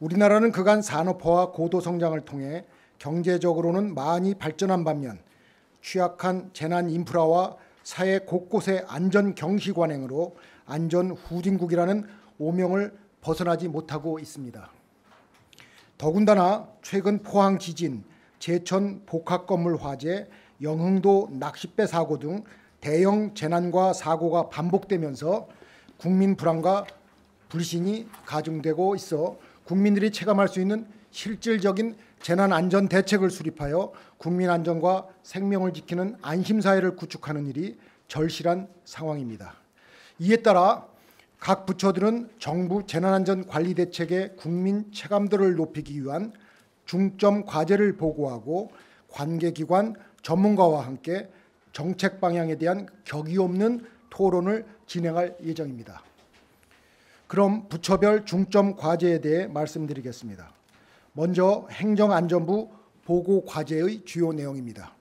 우리나라는 그간 산업화와 고도 성장을 통해 경제적으로는 많이 발전한 반면 취약한 재난 인프라와 사회 곳곳의 안전 경시 관행으로 안전 후진국이라는 오명을 벗어나지 못하고 있습니다. 더군다나 최근 포항 지진, 제천 복합 건물 화재, 영흥도 낚싯배 사고 등 대형 재난과 사고가 반복되면서 국민 불안과 불신이 가중되고 있어 국민들이 체감할 수 있는 실질적인 재난 안전 대책을 수립하여 국민 안전과 생명을 지키는 안심 사회를 구축하는 일이 절실한 상황입니다. 이에 따라 각 부처들은 정부 재난안전 관리 대책의 국민 체감도를 높이기 위한 중점 과제를 보고하고 관계기관 전문가와 함께 정책 방향에 대한 격이 없는 토론을 진행할 예정입니다. 그럼 부처별 중점 과제에 대해 말씀드리겠습니다. 먼저 행정안전부 보고 과제의 주요 내용입니다.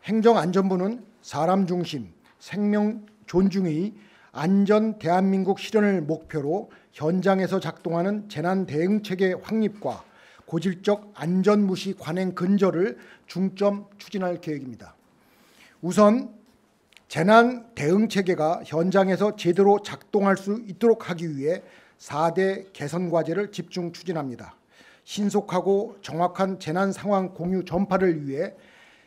행정안전부는 사람 중심, 생명 존중의 안전 대한민국 실현을 목표로 현장에서 작동하는 재난 대응 체계 확립과 고질적 안전 무시 관행 근절을 중점 추진할 계획입니다. 우선 재난 대응 체계가 현장에서 제대로 작동할 수 있도록 하기 위해 4대 개선 과제를 집중 추진합니다. 신속하고 정확한 재난 상황 공유 전파를 위해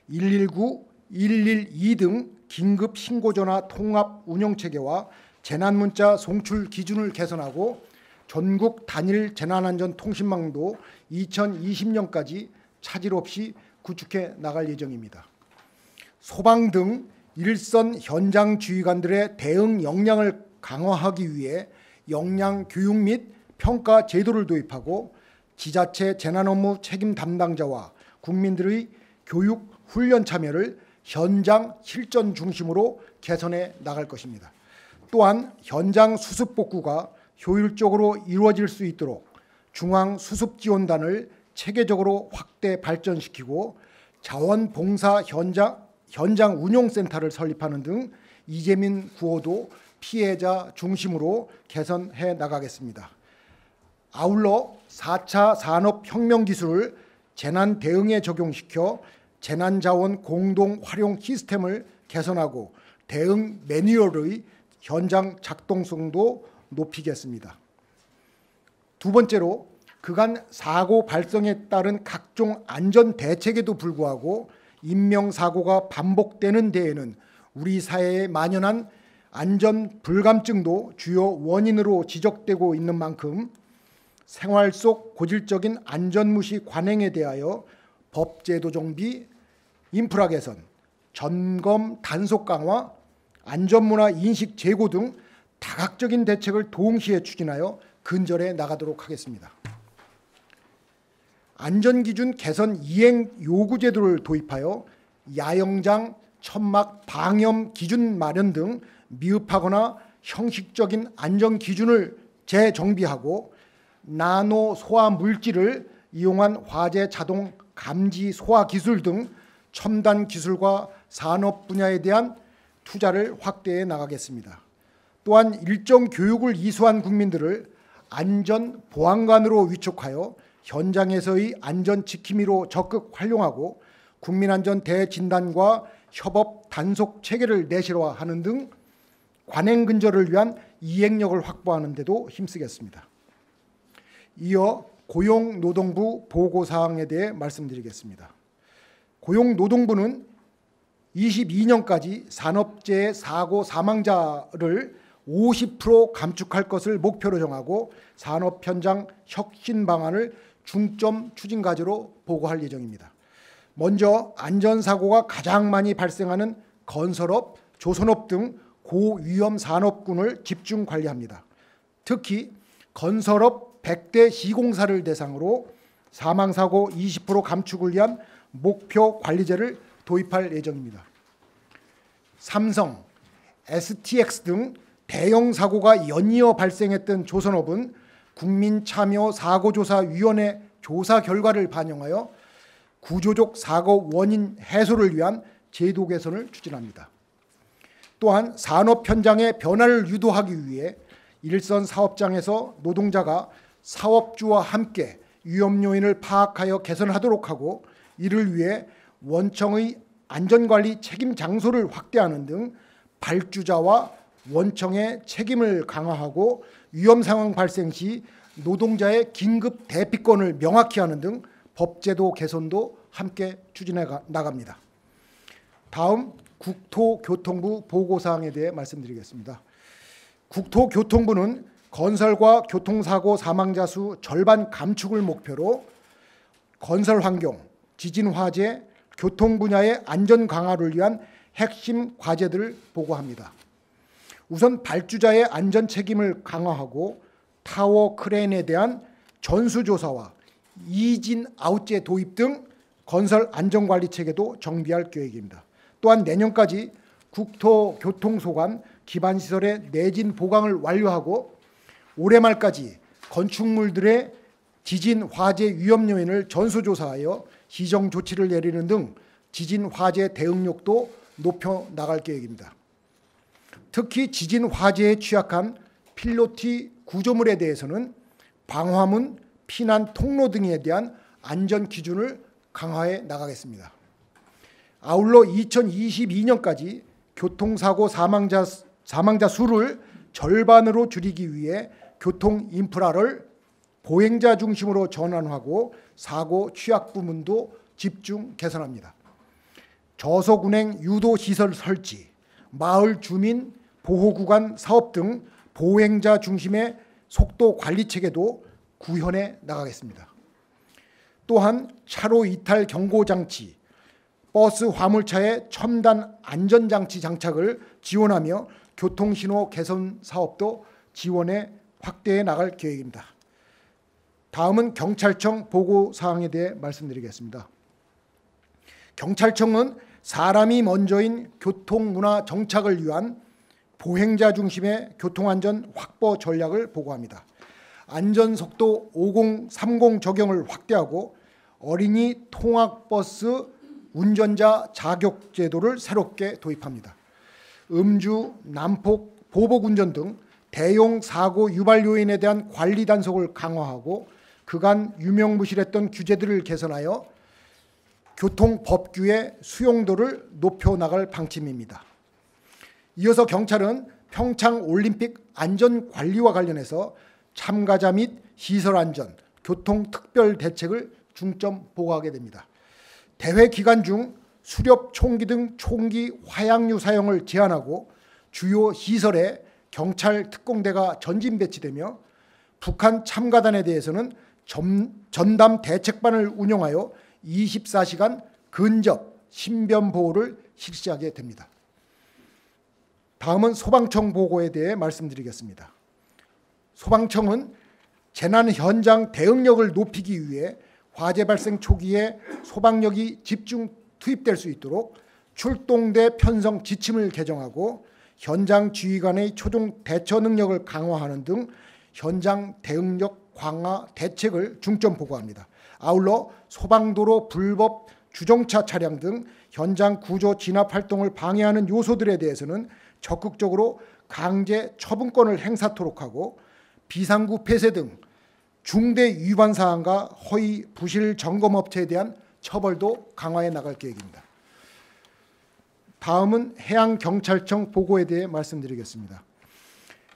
119, 112 등 긴급 신고 전화 통합 운영 체계와 재난 문자 송출 기준을 개선하고 전국 단일 재난안전 통신망도 2020년까지 차질 없이 구축해 나갈 예정입니다. 소방 등 일선 현장 지휘관들의 대응 역량을 강화하기 위해 역량 교육 및 평가 제도를 도입하고 지자체 재난 업무 책임 담당자와 국민들의 교육 훈련 참여를 현장 실전 중심으로 개선해 나갈 것입니다. 또한 현장 수습 복구가 효율적으로 이루어질 수 있도록 중앙수습지원단을 체계적으로 확대 발전시키고 자원봉사 현장 운용센터를 설립하는 등 이재민 구호도 피해자 중심으로 개선해 나가겠습니다. 아울러 4차 산업혁명기술을 재난 대응에 적용시켜 재난자원 공동 활용 시스템을 개선하고 대응 매뉴얼의 현장 작동성도 높이겠습니다. 두 번째로 그간 사고 발생에 따른 각종 안전 대책에도 불구하고 인명사고가 반복되는 데에는 우리 사회에 만연한 안전 불감증도 주요 원인으로 지적되고 있는 만큼 생활 속 고질적인 안전무시 관행에 대하여 법제도 정비, 인프라 개선, 점검 단속 강화, 안전문화 인식 제고 등 다각적인 대책을 동시에 추진하여 근절해 나가도록 하겠습니다. 안전기준 개선 이행 요구제도를 도입하여 야영장, 천막, 방염 기준 마련 등 미흡하거나 형식적인 안전기준을 재정비하고 나노 소화 물질을 이용한 화재 자동 감지 소화 기술 등 첨단 기술과 산업 분야에 대한 투자를 확대해 나가겠습니다. 또한 일정 교육을 이수한 국민들을 안전 보안관으로 위촉하여 현장에서의 안전 지킴이로 적극 활용하고 국민안전 대진단과 협업 단속 체계를 내실화하는 등 관행 근절을 위한 이행력을 확보하는 데도 힘쓰겠습니다. 이어 고용노동부 보고사항에 대해 말씀드리겠습니다. 고용노동부는 22년까지 산업재해 사고 사망자를 50% 감축할 것을 목표로 정하고 산업 현장 혁신 방안을 중점 추진 과제로 보고할 예정입니다. 먼저 안전사고가 가장 많이 발생하는 건설업, 조선업 등 고위험 산업군을 집중 관리합니다. 특히 건설업 100대 시공사를 대상으로 사망사고 20% 감축을 위한 목표 관리제를 도입할 예정입니다. 삼성, STX 등 대형 사고가 연이어 발생했던 조선업은 국민참여사고조사위원회 조사 결과를 반영하여 구조적 사고 원인 해소를 위한 제도 개선을 추진합니다. 또한 산업 현장의 변화를 유도하기 위해 일선 사업장에서 노동자가 사업주와 함께 위험 요인을 파악하여 개선하도록 하고, 이를 위해 원청의 안전관리 책임 장소를 확대하는 등 발주자와 원청의 책임을 강화하고, 위험 상황 발생 시 노동자의 긴급 대피권을 명확히 하는 등 법제도 개선도 함께 추진해 나갑니다. 다음 국토교통부 보고사항에 대해 말씀드리겠습니다. 국토교통부는 건설과 교통사고 사망자 수 절반 감축을 목표로 건설 환경, 지진 화재, 교통 분야의 안전 강화를 위한 핵심 과제들을 보고합니다. 우선 발주자의 안전 책임을 강화하고 타워 크레인에 대한 전수조사와 이진 아웃제 도입 등 건설 안전관리 체계도 정비할 계획입니다. 또한 내년까지 국토교통소관 기반시설의 내진 보강을 완료하고 올해 말까지 건축물들의 지진 화재 위험 요인을 전수조사하여 시정 조치를 내리는 등 지진 화재 대응력도 높여 나갈 계획입니다. 특히 지진 화재에 취약한 필로티 구조물에 대해서는 방화문, 피난 통로 등에 대한 안전 기준을 강화해 나가겠습니다. 아울러 2022년까지 교통사고 사망자 수를 절반으로 줄이기 위해 교통 인프라를 보행자 중심으로 전환하고 사고 취약 부문도 집중 개선합니다. 저속 운행 유도 시설 설치, 마을 주민 보호구간 사업 등 보행자 중심의 속도 관리 체계도 구현해 나가겠습니다. 또한 차로 이탈 경고 장치, 버스 화물차의 첨단 안전장치 장착을 지원하며 교통신호 개선 사업도 지원해 확대해 나갈 계획입니다. 다음은 경찰청 보고사항에 대해 말씀드리겠습니다. 경찰청은 사람이 먼저인 교통문화 정착을 위한 보행자 중심의 교통안전 확보 전략을 보고합니다. 안전속도 5030 적용을 확대하고 어린이 통학버스 운전자 자격 제도를 새롭게 도입합니다. 음주, 난폭, 보복운전 등 대형 사고 유발 요인에 대한 관리 단속을 강화하고 그간 유명무실했던 규제들을 개선하여 교통법규의 수용도를 높여나갈 방침입니다. 이어서 경찰은 평창올림픽 안전관리와 관련해서 참가자 및 시설 안전, 교통특별 대책을 중점 보고하게 됩니다. 대회 기간 중 수렵 총기 등 총기 화약류 사용을 제한하고 주요 시설에 경찰 특공대가 전진 배치되며 북한 참가단에 대해서는 전담 대책반을 운영하여 24시간 근접 신변 보호를 실시하게 됩니다. 다음은 소방청 보고에 대해 말씀드리겠습니다. 소방청은 재난 현장 대응력을 높이기 위해 화재 발생 초기에 소방력이 집중 투입될 수 있도록 출동대 편성 지침을 개정하고 현장 지휘관의 초동 대처 능력을 강화하는 등 현장 대응력 강화 대책을 중점 보고합니다. 아울러 소방도로 불법 주정차 차량 등 현장 구조 진압 활동을 방해하는 요소들에 대해서는 적극적으로 강제 처분권을 행사토록 하고 비상구 폐쇄 등 중대 위반 사항과 허위 부실 점검 업체에 대한 처벌도 강화해 나갈 계획입니다. 다음은 해양경찰청 보고에 대해 말씀드리겠습니다.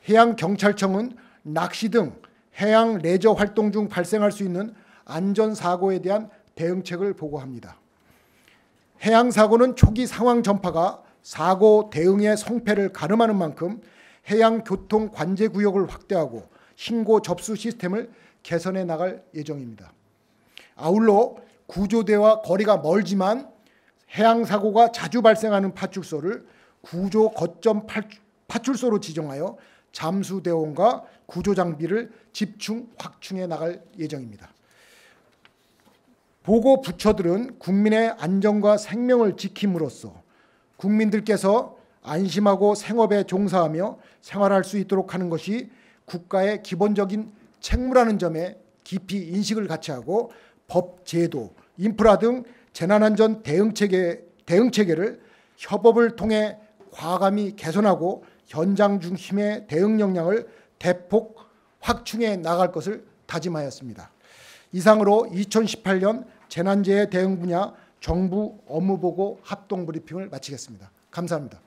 해양경찰청은 낚시 등 해양 레저 활동 중 발생할 수 있는 안전사고에 대한 대응책을 보고합니다. 해양사고는 초기 상황 전파가 사고 대응의 성패를 가름하는 만큼 해양교통관제구역을 확대하고 신고 접수 시스템을 개선해 나갈 예정입니다. 아울러 구조대와 거리가 멀지만 해양사고가 자주 발생하는 파출소를 구조 거점 파출소로 지정하여 잠수대원과 구조장비를 집중 확충해 나갈 예정입니다. 보고 부처들은 국민의 안전과 생명을 지킴으로써 국민들께서 안심하고 생업에 종사하며 생활할 수 있도록 하는 것이 국가의 기본적인 책무라는 점에 깊이 인식을 같이 하고 법, 제도, 인프라 등 재난안전 대응체계를 협업을 통해 과감히 개선하고 현장 중심의 대응 역량을 대폭 확충해 나갈 것을 다짐하였습니다. 이상으로 2018년 재난재해 대응 분야 정부 업무보고 합동 브리핑을 마치겠습니다. 감사합니다.